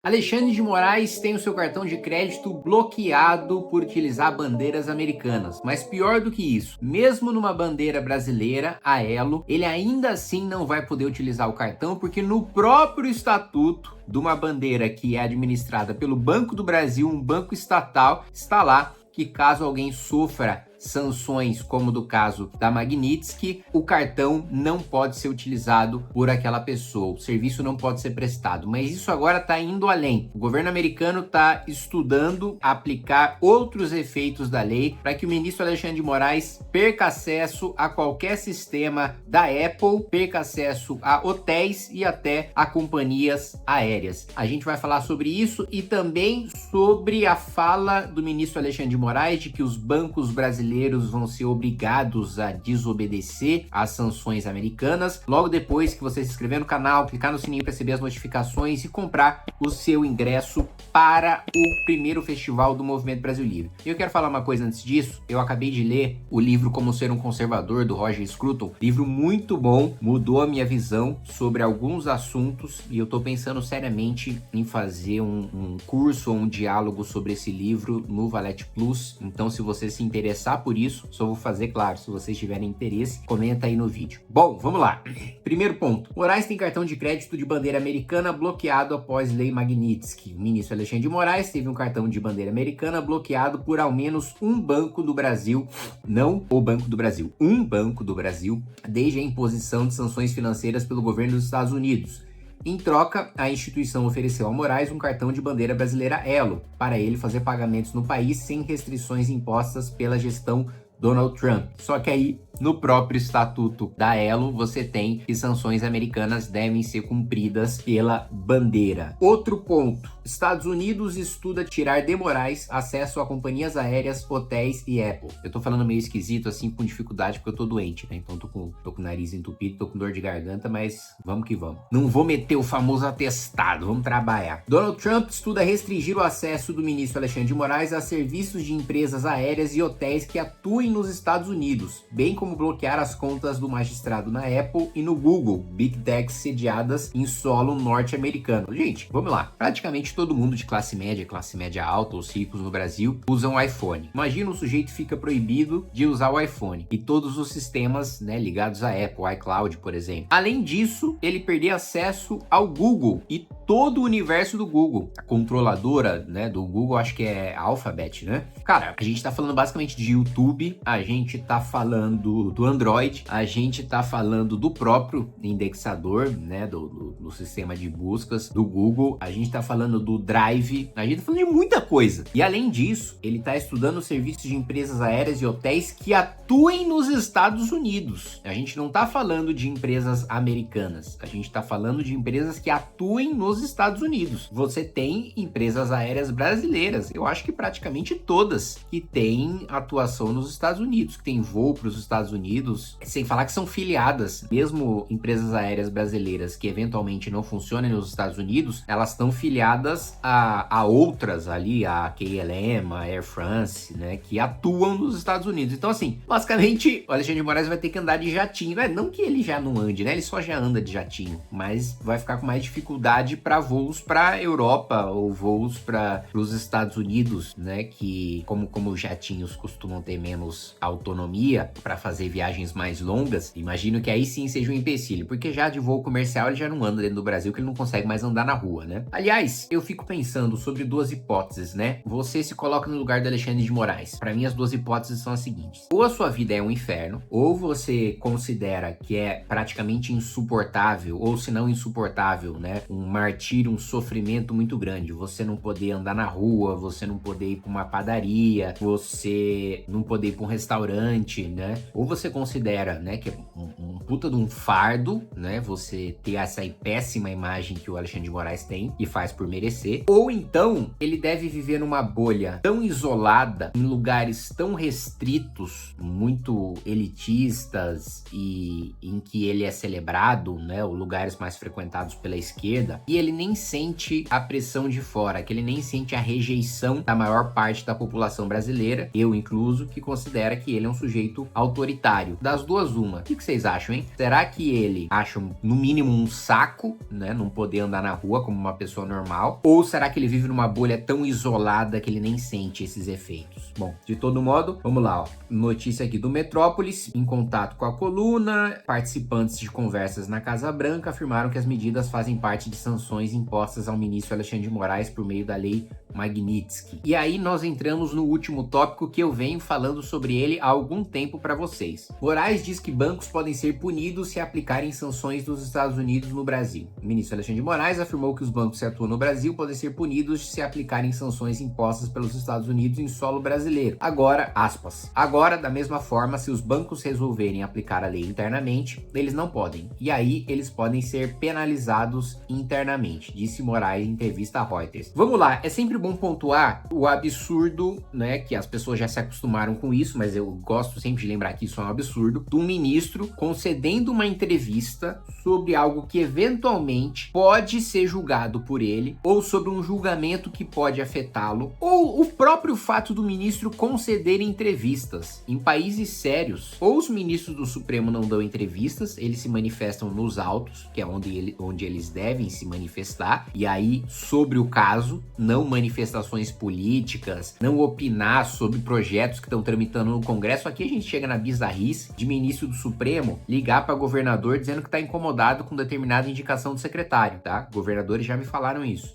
Alexandre de Moraes tem o seu cartão de crédito bloqueado por utilizar bandeiras americanas. Mas pior do que isso, mesmo numa bandeira brasileira, a Elo, ele ainda assim não vai poder utilizar o cartão porque no próprio estatuto de uma bandeira que é administrada pelo Banco do Brasil, um banco estatal, está lá que caso alguém sofra sanções, como do caso da Magnitsky, o cartão não pode ser utilizado por aquela pessoa, o serviço não pode ser prestado. Mas isso agora está indo além. O governo americano está estudando aplicar outros efeitos da lei para que o ministro Alexandre de Moraes perca acesso a qualquer sistema da Apple, perca acesso a hotéis e até a companhias aéreas. A gente vai falar sobre isso e também sobre a fala do ministro Alexandre de Moraes de que os bancos brasileiros vão ser obrigados a desobedecer às sanções americanas, logo depois que você se inscrever no canal, clicar no sininho para receber as notificações e comprar o seu ingresso para o primeiro festival do Movimento Brasil Livre. Eu quero falar uma coisa antes disso. Eu acabei de ler o livro Como Ser um Conservador, do Roger Scruton. Livro muito bom, mudou a minha visão sobre alguns assuntos e eu tô pensando seriamente em fazer um curso ou um diálogo sobre esse livro no Valete Plus. Então, se você se interessar por isso, só vou fazer, claro, se vocês tiverem interesse, comenta aí no vídeo. Bom, vamos lá. Primeiro ponto. Moraes tem cartão de crédito de bandeira americana bloqueado após lei Magnitsky. O ministro Alexandre de Moraes teve um cartão de bandeira americana bloqueado por ao menos um banco do Brasil, não o Banco do Brasil, um banco do Brasil, desde a imposição de sanções financeiras pelo governo dos Estados Unidos. Em troca, a instituição ofereceu a Moraes um cartão de bandeira brasileira Elo, para ele fazer pagamentos no país sem restrições impostas pela gestão Donald Trump. Só que aí, no próprio estatuto da Elo, você tem que sanções americanas devem ser cumpridas pela bandeira. Outro ponto. Estados Unidos estuda tirar de Moraes acesso a companhias aéreas, hotéis e Apple. Eu tô falando meio esquisito, assim, com dificuldade, porque eu tô doente, né? Então tô com o nariz entupido, tô com dor de garganta, mas vamos que vamos. Não vou meter o famoso atestado, vamos trabalhar. Donald Trump estuda restringir o acesso do ministro Alexandre de Moraes a serviços de empresas aéreas e hotéis que atuem nos Estados Unidos, bem como bloquear as contas do magistrado na Apple e no Google, Big Techs sediadas em solo norte-americano. Gente, vamos lá. Praticamente todo mundo de classe média alta, os ricos no Brasil, usam iPhone. Imagina o sujeito fica proibido de usar o iPhone e todos os sistemas, né, ligados à Apple, iCloud, por exemplo. Além disso, ele perder acesso ao Google e todo o universo do Google. A controladora, né, do Google, acho que é Alphabet, né? Cara, a gente tá falando basicamente de YouTube, a gente tá falando do Android, a gente tá falando do próprio indexador, né, do sistema de buscas do Google, a gente tá falando do Drive, a gente tá falando de muita coisa. E além disso, ele tá estudando serviços de empresas aéreas e hotéis que atuem nos Estados Unidos. A gente não tá falando de empresas americanas, a gente tá falando de empresas que atuem nos Estados Unidos. Você tem empresas aéreas brasileiras, eu acho que praticamente todas que têm atuação nos Estados Unidos, que tem voo para os Estados Unidos, sem falar que são filiadas. Mesmo empresas aéreas brasileiras que eventualmente não funcionem nos Estados Unidos, elas estão filiadas a outras ali, a KLM, a Air France, né, que atuam nos Estados Unidos. Então, assim, basicamente, o Alexandre de Moraes vai ter que andar de jatinho. Não que ele já não ande, né, ele só já anda de jatinho, mas vai ficar com mais dificuldade para voos para Europa ou voos para os Estados Unidos, né, que como jatinhos costumam ter menos autonomia para fazer viagens mais longas, imagino que aí sim seja um empecilho, porque já de voo comercial ele já não anda dentro do Brasil, que ele não consegue mais andar na rua, né? Aliás, eu fico pensando sobre duas hipóteses, né? Você se coloca no lugar do Alexandre de Moraes. Para mim, as duas hipóteses são as seguintes: ou a sua vida é um inferno, ou você considera que é praticamente insuportável, ou se não insuportável, né? Um martírio, um sofrimento muito grande. Você não poder andar na rua, você não poder ir para uma padaria, você não poder ir para um restaurante, né? Ou você considera, né, que é um puta de um fardo, né, você ter essa péssima imagem que o Alexandre de Moraes tem e faz por merecer, ou então ele deve viver numa bolha tão isolada, em lugares tão restritos, muito elitistas e em que ele é celebrado, né, os lugares mais frequentados pela esquerda, e ele nem sente a pressão de fora, que ele nem sente a rejeição da maior parte da população brasileira, eu incluso, que considera que ele é um sujeito autoritário. Das duas, uma. O que vocês acham, hein? Será que ele acha, no mínimo, um saco, né, não poder andar na rua como uma pessoa normal? global? Ou será que ele vive numa bolha tão isolada que ele nem sente esses efeitos? Bom, de todo modo, vamos lá, ó. Notícia aqui do Metrópolis, em contato com a coluna, participantes de conversas na Casa Branca afirmaram que as medidas fazem parte de sanções impostas ao ministro Alexandre de Moraes por meio da lei Magnitsky. E aí nós entramos no último tópico que eu venho falando sobre ele há algum tempo para vocês. Moraes diz que bancos podem ser punidos se aplicarem sanções dos Estados Unidos no Brasil. O ministro Alexandre de Moraes afirmou que os bancos que atuam no Brasil podem ser punidos se aplicarem sanções impostas pelos Estados Unidos em solo brasileiro. Agora, aspas, agora, da mesma forma, se os bancos resolverem aplicar a lei internamente, eles não podem. E aí, eles podem ser penalizados internamente, disse Moraes em entrevista à Reuters. Vamos lá, é sempre bom pontuar o absurdo, né, que as pessoas já se acostumaram com isso, mas eu gosto sempre de lembrar que isso é um absurdo, do ministro concedendo uma entrevista sobre algo que eventualmente pode ser julgado por ele, ou sobre um julgamento que pode afetá-lo, ou o próprio fato do ministro conceder entrevistas em países sérios. Ou os ministros do Supremo não dão entrevistas, eles se manifestam nos autos, que é onde eles devem se manifestar, e aí sobre o caso, não manifestações políticas, não opinar sobre projetos que estão tramitando no Congresso. Aqui a gente chega na bizarrice de ministro do Supremo ligar para governador dizendo que está incomodado com determinada indicação do secretário, tá? Governadores já me falaram isso.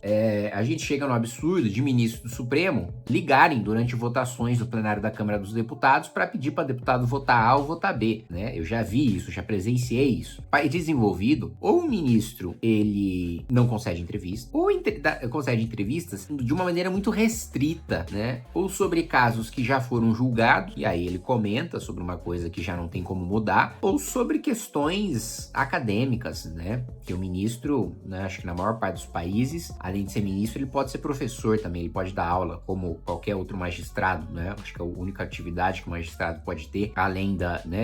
A gente chega no absurdo de ministro do Supremo ligarem durante votações do plenário da Câmara dos Deputados para pedir para deputado votar A ou votar B, né? Eu já vi isso, já presenciei isso. País desenvolvido, ou o ministro ele não concede entrevista, ou concede entrevistas de uma maneira muito restrita, né? Ou sobre casos que já foram julgados, e aí ele comenta sobre uma coisa que já não tem como mudar, ou sobre questões acadêmicas, né? Que o ministro, né, acho que na maior parte dos países, além de ser ministro, ele pode ser professor também, ele pode dar aula, como qualquer outro magistrado, né? Acho que a única atividade que o magistrado pode ter, além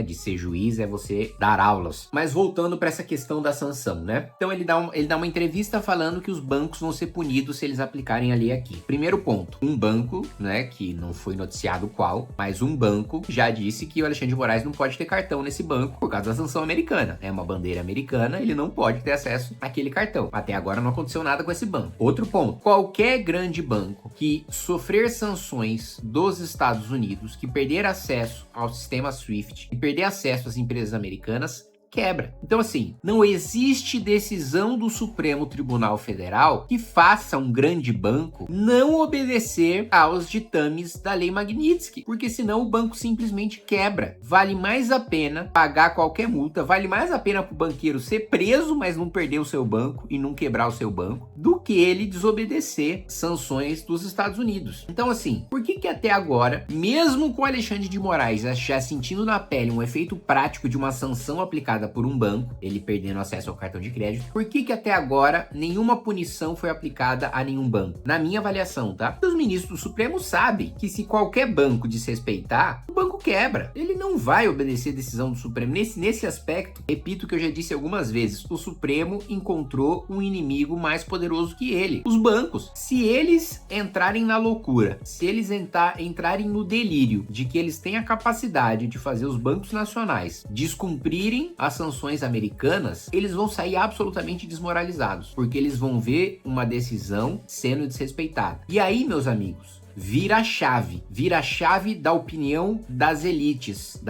de ser juiz, é você dar aulas. Mas voltando para essa questão da sanção, né? Então ele dá uma entrevista falando que os bancos vão ser punidos se eles aplicarem a lei aqui. Primeiro ponto, um banco, né, que não foi noticiado qual, mas um banco já disse que o Alexandre de Moraes não pode ter cartão nesse banco por causa da sanção americana. É uma bandeira americana, ele não pode ter acesso àquele cartão. Até agora não aconteceu nada com esse banco. Outro ponto, qualquer grande banco que sofrer sanções dos Estados Unidos, que perder acesso ao sistema SWIFT e perder acesso às empresas americanas, quebra. Então, assim, não existe decisão do Supremo Tribunal Federal que faça um grande banco não obedecer aos ditames da Lei Magnitsky, porque senão o banco simplesmente quebra. Vale mais a pena pagar qualquer multa, vale mais a pena para o banqueiro ser preso, mas não perder o seu banco e não quebrar o seu banco, do que ele desobedecer sanções dos Estados Unidos. Então, assim, por que até agora, mesmo com Alexandre de Moraes já sentindo na pele um efeito prático de uma sanção aplicada por um banco, ele perdendo acesso ao cartão de crédito, por que até agora nenhuma punição foi aplicada a nenhum banco? Na minha avaliação, tá? Os ministros do Supremo sabem que se qualquer banco desrespeitar, o banco quebra. Ele não vai obedecer a decisão do Supremo. Nesse aspecto, repito o que eu já disse algumas vezes, o Supremo encontrou um inimigo mais poderoso que ele, os bancos. Se eles entrarem na loucura, se eles entrarem no delírio de que eles têm a capacidade de fazer os bancos nacionais descumprirem as sanções americanas, eles vão sair absolutamente desmoralizados, porque eles vão ver uma decisão sendo desrespeitada. E aí, meus amigos, vira a chave da opinião das elites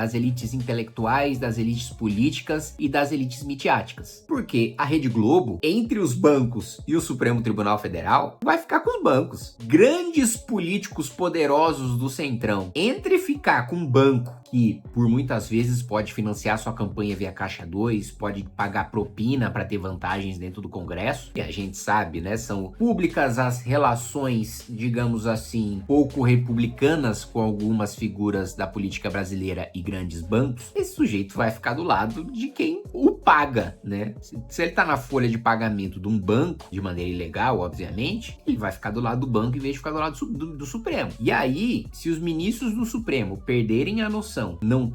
intelectuais, das elites políticas e das elites midiáticas. Porque a Rede Globo, entre os bancos e o Supremo Tribunal Federal, vai ficar com os bancos. Grandes políticos poderosos do Centrão, entre ficar com um banco que por muitas vezes pode financiar sua campanha via Caixa 2, pode pagar propina para ter vantagens dentro do Congresso, e a gente sabe, né, são públicas as relações, digamos assim, pouco republicanas com algumas figuras da política brasileira e grandes bancos. Esse sujeito vai ficar do lado de quem o paga, né? Se ele tá na folha de pagamento de um banco, de maneira ilegal, obviamente, ele vai ficar do lado do banco em vez de ficar do lado do Supremo. E aí, se os ministros do Supremo perderem a noção, não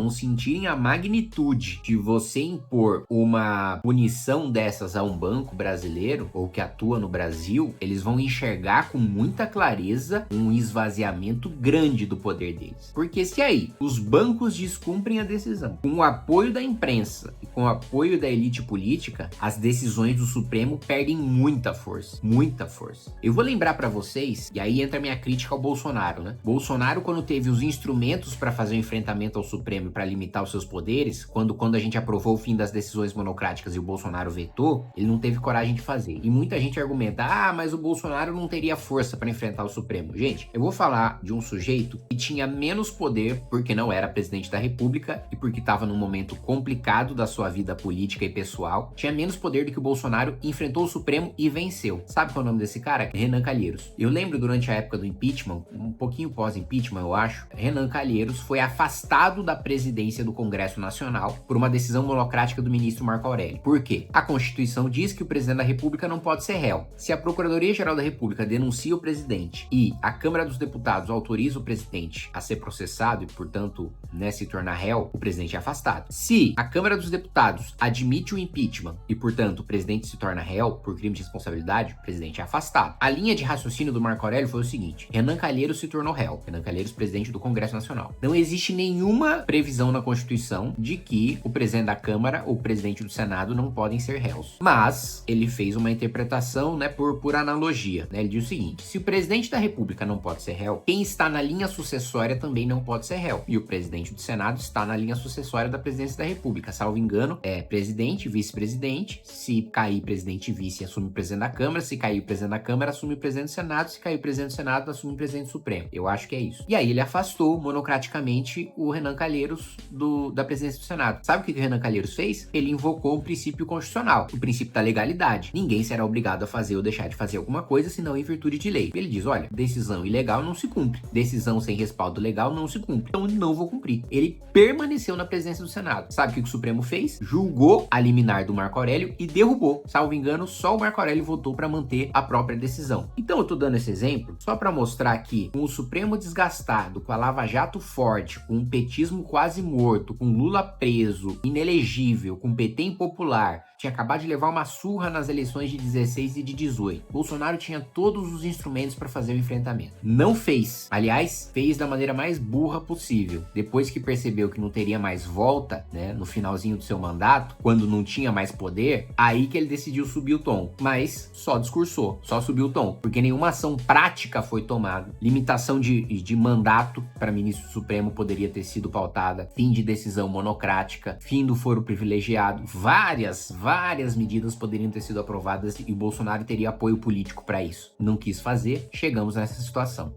sentirem a magnitude de você impor uma punição dessas a um banco brasileiro ou que atua no Brasil, eles vão enxergar com muita clareza clareza um esvaziamento grande do poder deles. Porque se aí os bancos descumprem a decisão, com o apoio da imprensa e com o apoio da elite política, as decisões do Supremo perdem muita força, muita força. Eu vou lembrar para vocês, e aí entra a minha crítica ao Bolsonaro, né? Bolsonaro, quando teve os instrumentos para fazer o enfrentamento ao Supremo para limitar os seus poderes, quando a gente aprovou o fim das decisões monocráticas e o Bolsonaro vetou, ele não teve coragem de fazer. E muita gente argumenta, mas o Bolsonaro não teria força para enfrentar o Supremo. Gente, eu vou falar de um sujeito que tinha menos poder porque não era presidente da República e porque estava num momento complicado da sua vida política e pessoal. Tinha menos poder do que o Bolsonaro, enfrentou o Supremo e venceu. Sabe qual é o nome desse cara? Renan Calheiros. Eu lembro durante a época do impeachment, um pouquinho pós-impeachment, eu acho, Renan Calheiros foi afastado da presidência do Congresso Nacional por uma decisão monocrática do ministro Marco Aurélio. Por quê? A Constituição diz que o presidente da República não pode ser réu. Se a Procuradoria-Geral da República denuncia o presidente e a Câmara dos Deputados autoriza o presidente a ser processado e, portanto, se tornar réu, o presidente é afastado. Se a Câmara dos Deputados admite o impeachment e, portanto, o presidente se torna réu por crime de responsabilidade, o presidente é afastado. A linha de raciocínio do Marco Aurélio foi o seguinte: Renan Calheiros se tornou réu. Renan Calheiros, presidente do Congresso Nacional. Não existe nenhuma previsão na Constituição de que o presidente da Câmara ou o presidente do Senado não podem ser réus. Mas ele fez uma interpretação, por analogia, Ele diz o seguinte: se o presidente da República não pode ser réu, quem está na linha sucessória também não pode ser réu. E o presidente do Senado está na linha sucessória da presidência da República. Salvo engano, é presidente, vice-presidente. Se cair presidente e vice, assume o presidente da Câmara. Se cair o presidente da Câmara, assume o presidente do Senado. Se cair o presidente do Senado, assume o presidente do Supremo. Eu acho que é isso. E aí ele afastou monocraticamente o Renan Calheiros da presidência do Senado. Sabe o que o Renan Calheiros fez? Ele invocou um princípio constitucional, o princípio da legalidade. Ninguém será obrigado a fazer ou deixar de fazer alguma coisa senão em virtude de lei. Ele diz, olha, decisão ilegal não se cumpre. Decisão sem respaldo legal não se cumpre. Então não vou cumprir. Ele permaneceu na presidência do Senado. Sabe o que o Supremo fez? Julgou a liminar do Marco Aurélio e derrubou. Salvo engano, só o Marco Aurélio votou para manter a própria decisão. Então eu tô dando esse exemplo só para mostrar que com o Supremo desgastado, com a Lava Jato forte, com o petismo quase morto, com Lula preso, inelegível, com PT impopular, tinha acabado de levar uma surra nas eleições de 16 e de 18. Bolsonaro tinha todos os instrumentos para fazer o enfrentamento. Não fez. Aliás, fez da maneira mais burra possível. Depois que percebeu que não teria mais volta, no finalzinho do seu mandato, quando não tinha mais poder, aí que ele decidiu subir o tom. Mas só discursou, só subiu o tom, porque nenhuma ação prática foi tomada. Limitação de mandato para ministro supremo poderia ter sido pautada, fim de decisão monocrática, fim do foro privilegiado, várias medidas poderiam ter sido aprovadas e o Bolsonaro teria apoio político para isso. Não quis fazer, chegamos nessa situação.